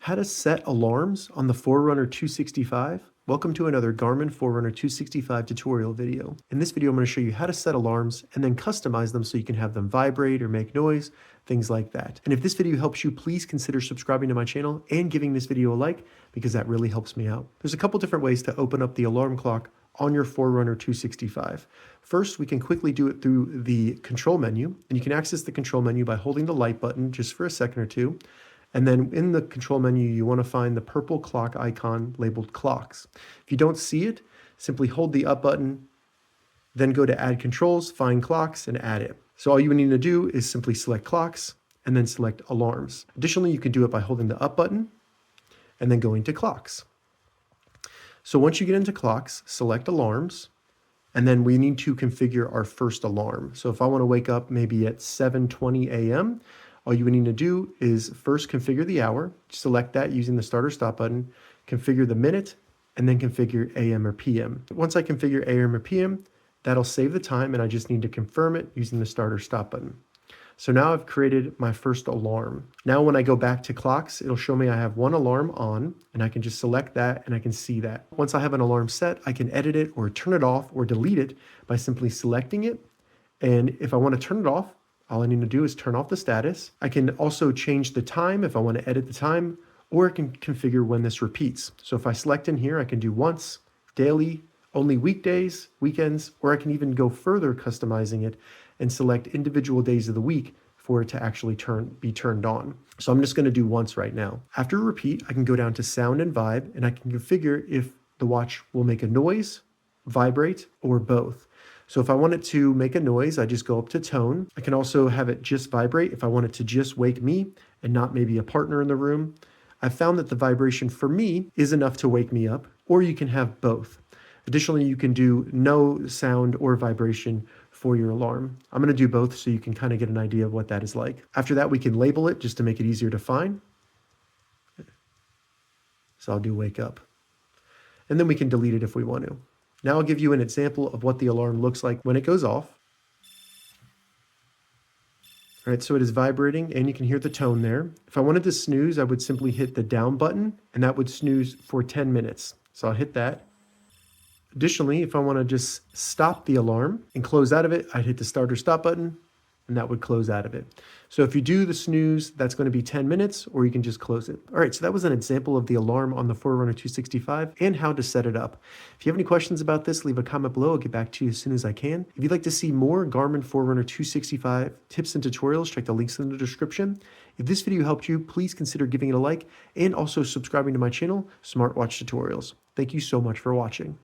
How to set alarms on the Forerunner 265. Welcome to another Garmin Forerunner 265 tutorial video. In this video, I'm going to show you how to set alarms and then customize them so you can have them vibrate or make noise, things like that. And if this video helps you, please consider subscribing to my channel and giving this video a like because that really helps me out. There's a couple different ways to open up the alarm clock on your Forerunner 265. First, we can quickly do it through the control menu, and you can access the control menu by holding the light button just for a second or two. And then in the control menu, you want to find the purple clock icon labeled clocks. If you don't see it, simply hold the up button, then go to add controls, find clocks, and add it. So all you need to do is simply select clocks and then select alarms. Additionally, you can do it by holding the up button and then going to clocks. So once you get into clocks, select alarms, and then we need to configure our first alarm. So if I want to wake up maybe at 7:20 a.m., all you would need to do is first configure the hour, select that using the start or stop button, configure the minute, and then configure AM or PM. Once I configure AM or PM, that'll save the time and I just need to confirm it using the start or stop button. So now I've created my first alarm. Now when I go back to clocks, it'll show me I have one alarm on and I can just select that and I can see that. Once I have an alarm set, I can edit it or turn it off or delete it by simply selecting it. And if I want to turn it off, all I need to do is turn off the status. I can also change the time if I want to edit the time, or I can configure when this repeats. So if I select in here, I can do once, daily, only weekdays, weekends, or I can even go further customizing it and select individual days of the week for it to actually be turned on. So I'm just going to do once right now. After repeat, I can go down to sound and vibe, and I can configure if the watch will make a noise, vibrate, or both. So if I want it to make a noise, I just go up to tone. I can also have it just vibrate if I want it to just wake me and not maybe a partner in the room. I've found that the vibration for me is enough to wake me up, or you can have both. Additionally, you can do no sound or vibration for your alarm. I'm going to do both so you can kind of get an idea of what that is like. After that, we can label it just to make it easier to find. So I'll do wake up. And then we can delete it if we want to. Now I'll give you an example of what the alarm looks like when it goes off. All right, so it is vibrating and you can hear the tone there. If I wanted to snooze, I would simply hit the down button and that would snooze for 10 minutes. So I'll hit that. Additionally, if I want to just stop the alarm and close out of it, I'd hit the start or stop button and that would close out of it. So if you do the snooze, that's going to be 10 minutes or you can just close it. All right, so that was an example of the alarm on the Forerunner 265 and how to set it up. If you have any questions about this, leave a comment below. I'll get back to you as soon as I can. If you'd like to see more Garmin Forerunner 265 tips and tutorials, check the links in the description. If this video helped you, please consider giving it a like and also subscribing to my channel, Smartwatch Tutorials. Thank you so much for watching.